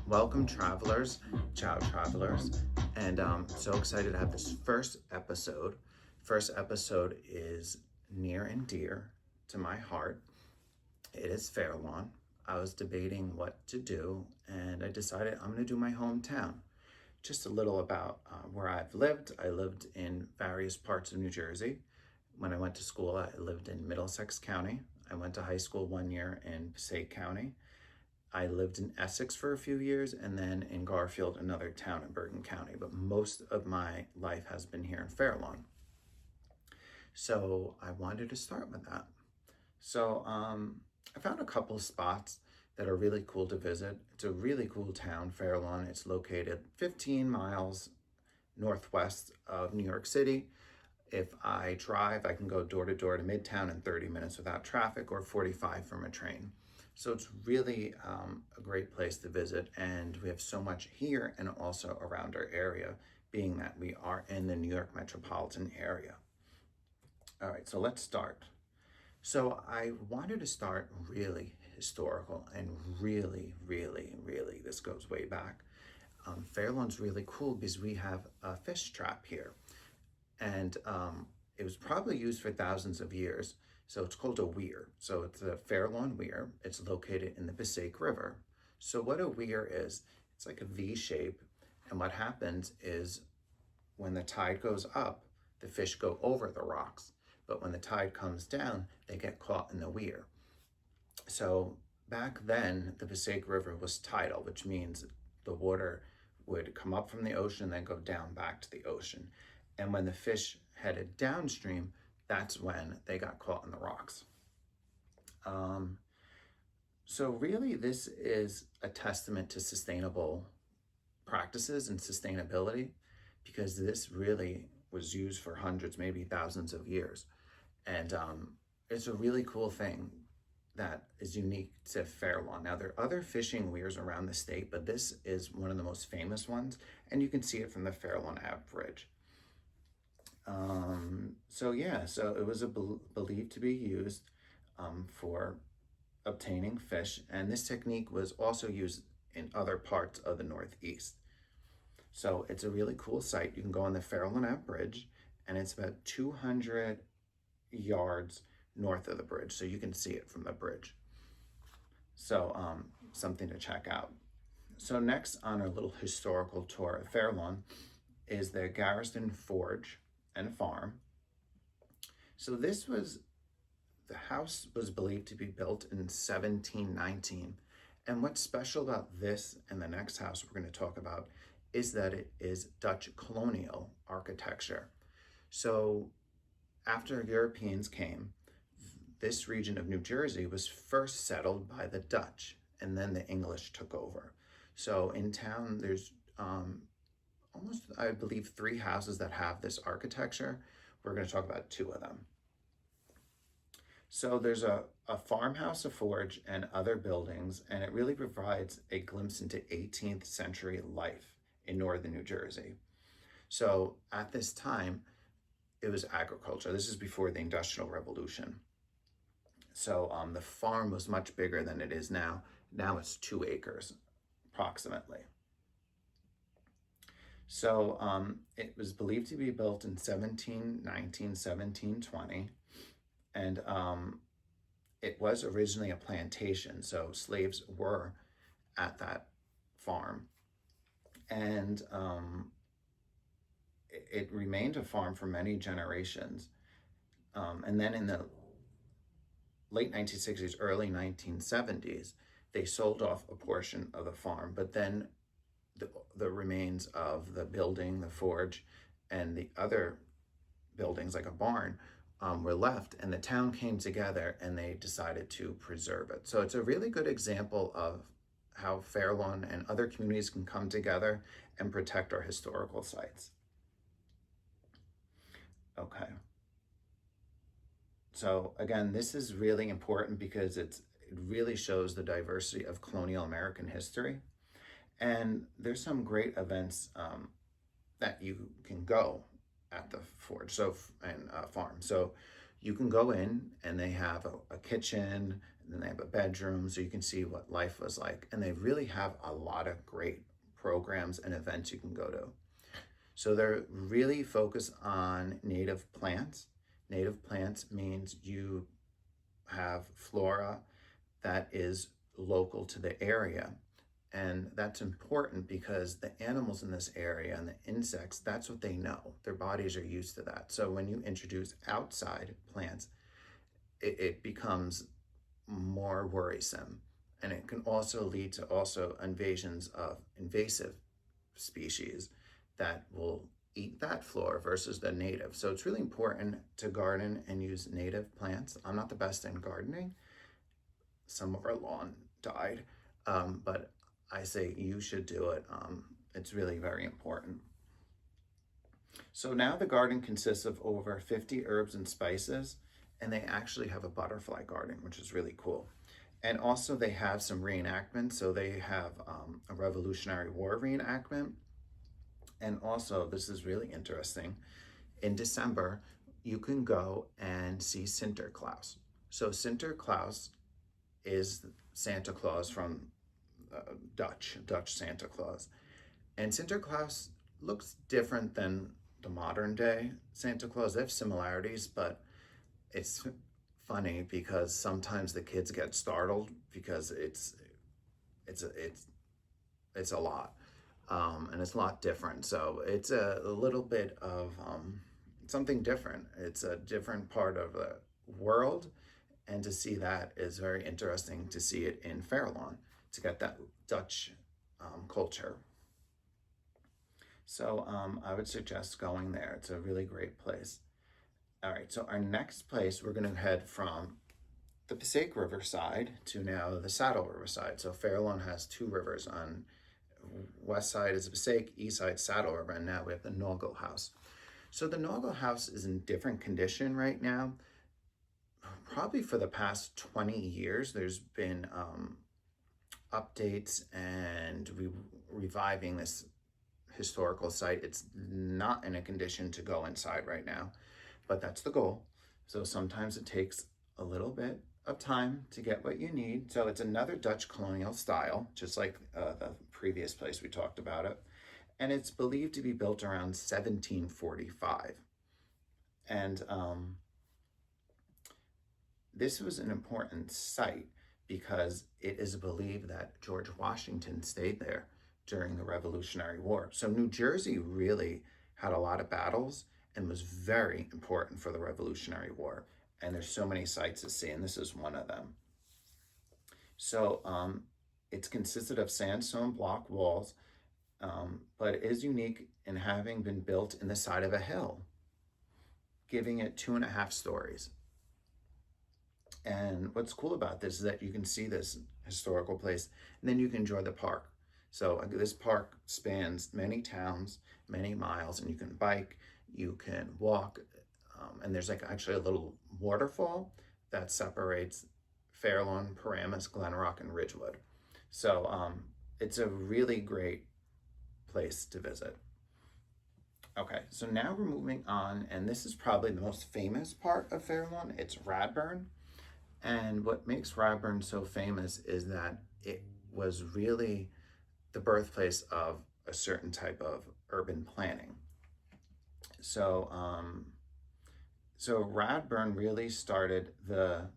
Welcome, travelers. Ciao, travelers. And so excited to have this first episode. First episode is near and dear to my heart. It is Fair Lawn. I was debating what to do, and I decided I'm going to do my hometown. Just a little about where I've lived. I lived in various parts of New Jersey. When I went to school, I lived in Middlesex County. I went to high school 1 year in Passaic County. I lived in Essex for a few years and then in Garfield, another town in Bergen County. But most of my life has been here in Fair Lawn. So I wanted to start with that. So I found a couple spots that are really cool to visit. It's a really cool town, Fair Lawn. It's located 15 miles northwest of New York City. If I drive, I can go door to door to Midtown in 30 minutes without traffic, or 45 from a train. So it's really a great place to visit, and we have so much here and also around our area, being that we are in the New York metropolitan area. All right, so let's start. So I wanted to start really historical and really, this goes way back. Fair Lawn's really cool because we have a fish trap here, and it was probably used for thousands of years. So it's called a weir. So it's a Fair Lawn weir. It's located in the Passaic River. So what a weir is, it's like a V shape. And what happens is when the tide goes up, the fish go over the rocks. But when the tide comes down, they get caught in the weir. So back then, the Passaic River was tidal, which means the water would come up from the ocean and then go down back to the ocean. And when the fish headed downstream, that's when they got caught in the rocks. So really, this is a testament to sustainable practices and sustainability, because this really was used for hundreds, maybe thousands of years. And it's a really cool thing that is unique to Fair Lawn. Now, there are other fishing weirs around the state, but this is one of the most famous ones, and you can see it from the Fair Lawn Ave Bridge. So it was believed to be used for obtaining fish, and this technique was also used in other parts of the Northeast. So it's a really cool site. You can go on the Fair Lawn Ave Bridge, and it's about 200 yards north of the bridge, so you can see it from the bridge. So something to check out. So next on our little historical tour of Fair Lawn is the Garrison Forge and Farm. So the house was believed to be built in 1719. And what's special about this and the next house we're going to talk about is that it is Dutch colonial architecture. So after Europeans came, this region of New Jersey was first settled by the Dutch, and then the English took over. So in town, there's almost, I believe, 3 houses that have this architecture. We're going to talk about 2 of them. So there's a farmhouse, a forge, and other buildings, and it really provides a glimpse into 18th century life in northern New Jersey. So at this time, it was agriculture. This is before the Industrial Revolution. So the farm was much bigger than it is now. Now it's 2 acres, approximately. So it was believed to be built in 1719, 1720, and it was originally a plantation, so slaves were at that farm. And it remained a farm for many generations. And then in the late 1960s, early 1970s, they sold off a portion of the farm, but then the remains of the building, the forge, and the other buildings like a barn were left, and the town came together and they decided to preserve it. So it's a really good example of how Fair Lawn and other communities can come together and protect our historical sites. Okay. So again, this is really important because it really shows the diversity of colonial American history. And there's some great events that you can go at the forge and farm. So you can go in and they have a kitchen, then they have a bedroom so you can see what life was like. And they really have a lot of great programs and events you can go to. So they're really focused on native plants. Native plants means you have flora that is local to the area. And that's important because the animals in this area and the insects, that's what they know. Their bodies are used to that. So when you introduce outside plants, it becomes more worrisome. And it can also lead to also invasions of invasive species that will eat that flora versus the native. So it's really important to garden and use native plants. I'm not the best in gardening. Some of our lawn died, but I say you should do it. It's really very important. So now the garden consists of over 50 herbs and spices, and they actually have a butterfly garden, which is really cool. And also they have some reenactments. So they have a Revolutionary War reenactment. And also, this is really interesting, in December, you can go and see Sinterklaas. So Sinterklaas is Santa Claus from Dutch Santa Claus. And Sinterklaas looks different than the modern day Santa Claus. They have similarities, but it's funny because sometimes the kids get startled because it's a lot, and it's a lot different. So it's a little bit of something different. It's a different part of the world, and to see that is very interesting. To see it in Fairlawn, to get that Dutch culture. So I would suggest going there. It's a really great place. All right, so our next place, we're going to head from the Passaic River side to now the Saddle River side. So Fairlawn has two rivers. On west side is the Passaic, east side Saddle River, and now we have the Nogle House. So the Nogle House is in different condition right now. Probably for the past 20 years, there's been updates and reviving this historical site. It's not in a condition to go inside right now, but that's the goal. So sometimes it takes a little bit of time to get what you need. So it's another Dutch colonial style, just like the previous place we talked about it. And it's believed to be built around 1745. And this was an important site because it is believed that George Washington stayed there during the Revolutionary War. So New Jersey really had a lot of battles and was very important for the Revolutionary War. And there's so many sites to see, and this is one of them. So it's consisted of sandstone block walls, but it is unique in having been built in the side of a hill, giving it 2.5 stories. And what's cool about this is that you can see this historical place, and then you can enjoy the park. So this park spans many towns, many miles, and you can bike, you can walk, and there's like actually a little waterfall that separates Fairlawn, Paramus, Glenrock, and Ridgewood. So it's a really great place to visit. Okay, so now we're moving on, and this is probably the most famous part of Fairlawn. It's Radburn. And what makes Radburn so famous is that it was really the birthplace of a certain type of urban planning. So, so Radburn really started the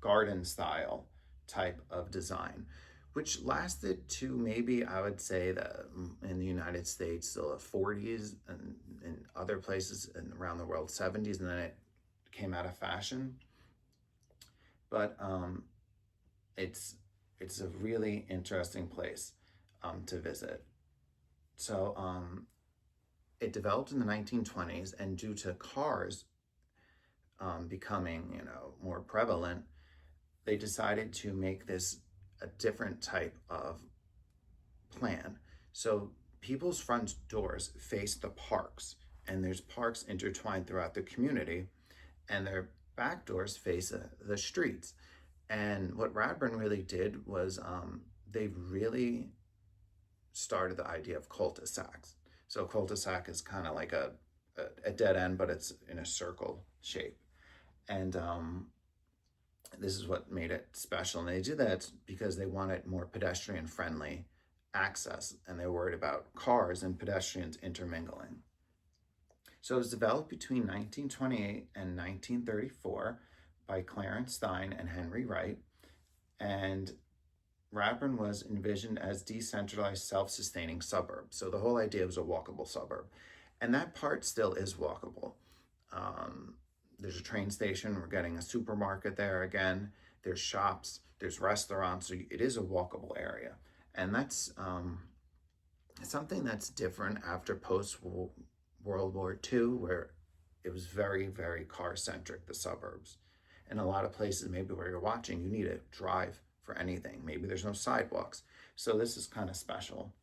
garden style type of design, which lasted to maybe, I would say, that in the United States, still the 40s, and in other places and around the world, 70s, and then it came out of fashion. But it's a really interesting place to visit. So it developed in the 1920s, and due to cars becoming, more prevalent, they decided to make this a different type of plan. So people's front doors face the parks, and there's parks intertwined throughout the community, and their back doors face the streets. And what Radburn really did was they really started the idea of cul-de-sacs. So a cul-de-sac is kind of like a dead end, but it's in a circle shape. And This is what made it special. And they did that because they wanted more pedestrian friendly access, and they were worried about cars and pedestrians intermingling. So it was developed between 1928 and 1934 by Clarence Stein and Henry Wright. And Radburn was envisioned as decentralized, self-sustaining suburb. So the whole idea was a walkable suburb. And that part still is walkable. There's a train station. We're getting a supermarket there again. There's shops. There's restaurants. So it is a walkable area. And that's something that's different after post-World War II, where it was very, very car-centric, the suburbs. In a lot of places, maybe where you're watching, you need to drive for anything. Maybe there's no sidewalks. So this is kind of special.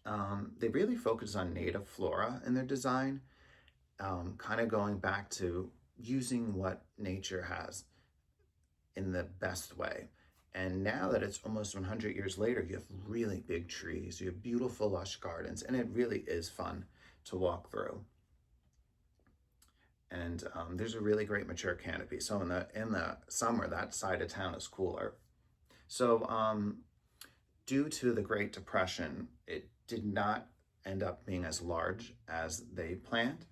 They really focus on native flora in their design, kind of going back to using what nature has in the best way. And now that it's almost 100 years later, you have really big trees, you have beautiful lush gardens, and it really is fun to walk through. And there's a really great mature canopy. So in the summer, that side of town is cooler. So due to the Great Depression, it did not end up being as large as they planned.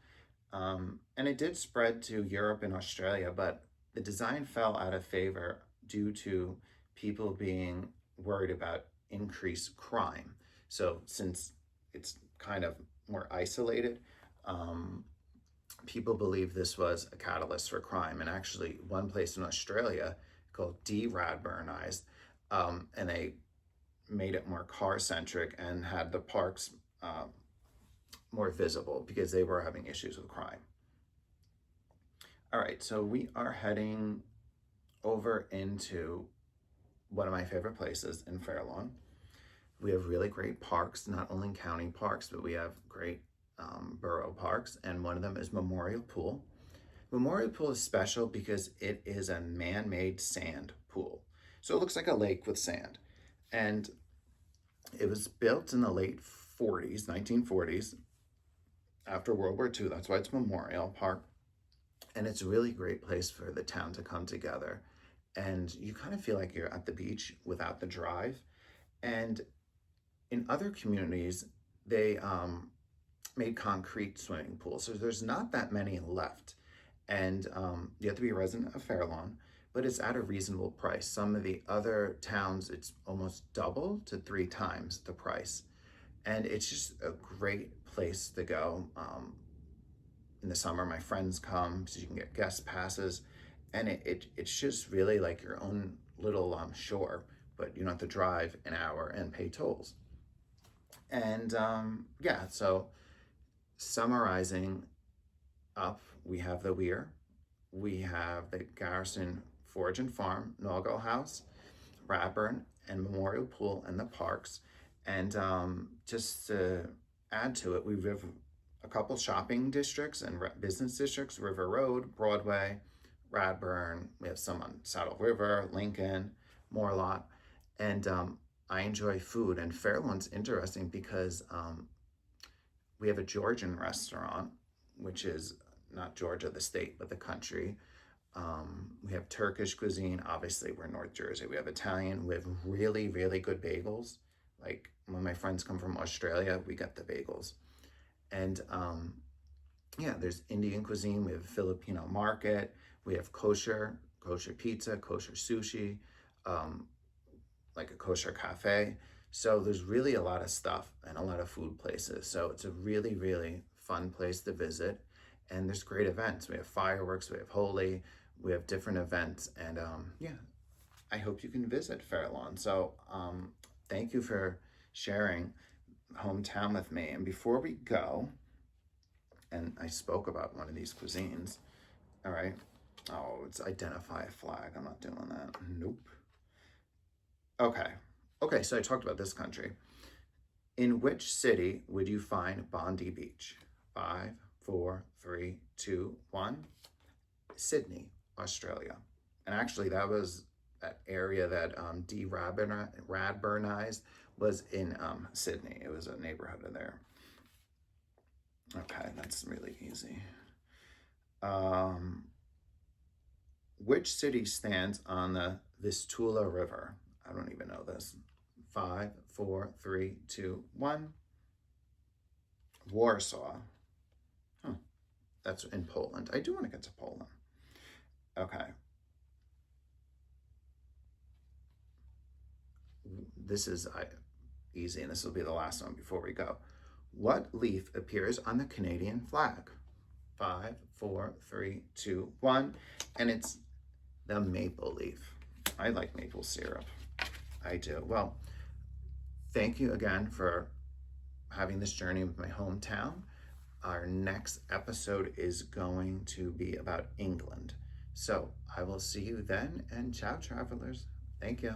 And it did spread to Europe and Australia, but the design fell out of favor due to people being worried about increased crime. So since it's kind of more isolated, people believe this was a catalyst for crime. And actually, one place in Australia called de-Radburnized, and they made it more car-centric and had the parks more visible because they were having issues with crime. All right, so we are heading over into one of my favorite places in Fairlawn. We have really great parks, not only county parks, but we have great borough parks, and one of them is Memorial Pool. Memorial Pool is special because it is a man-made sand pool. So it looks like a lake with sand. And it was built in the late 40s, 1940s, after World War II. That's why it's Memorial Park. And it's a really great place for the town to come together. And you kind of feel like you're at the beach without the drive. And in other communities, they made concrete swimming pools. So there's not that many left. And you have to be a resident of Fairlawn, but it's at a reasonable price. Some of the other towns, it's almost double to 3 times the price. And it's just a great place to go. In the summer, my friends come, so you can get guest passes. And it's just really like your own little shore, but you don't have to drive an hour and pay tolls. And yeah, so summarizing up, we have the Weir, we have the Garrison Forge and Farm, Nogle House, Radburn, and Memorial Pool and the parks. And just to add to it, we have a couple shopping districts and business districts: River Road, Broadway, Radburn. We have some on Saddle River, Lincoln, Morlot. And I enjoy food. And Fairlawn's interesting because we have a Georgian restaurant, which is not Georgia, the state, but the country. We have Turkish cuisine. Obviously, we're North Jersey. We have Italian. We have really, really good bagels. Like when my friends come from Australia, we get the bagels. And yeah, there's Indian cuisine. We have a Filipino market. We have kosher pizza, kosher sushi, like a kosher cafe. So there's really a lot of stuff and a lot of food places. So it's a really, really fun place to visit. And there's great events. We have fireworks, we have Holi, we have different events. And yeah, I hope you can visit Fairlawn. So thank you for sharing hometown with me. And before we go, and I spoke about one of these cuisines, all right. Oh, it's identify a flag. I'm not doing that. Nope. Okay, so I talked about this country. In which city would you find Bondi Beach? 5, 4, 3, 2, 1. Sydney, Australia. And actually that was that area that de-Radburnized was in Sydney. It was a neighborhood of there. Okay, that's really easy. Which city stands on the Vistula River? I don't even know this. 5, 4, 3, 2, 1. Warsaw. Huh. That's in Poland. I do want to get to Poland. Okay. This is easy, and this will be the last one before we go. What leaf appears on the Canadian flag? 5, 4, 3, 2, 1. And it's the maple leaf. I like maple syrup. I do. Well, thank you again for having this journey with my hometown. Our next episode is going to be about England. So I will see you then, and ciao, travelers. Thank you.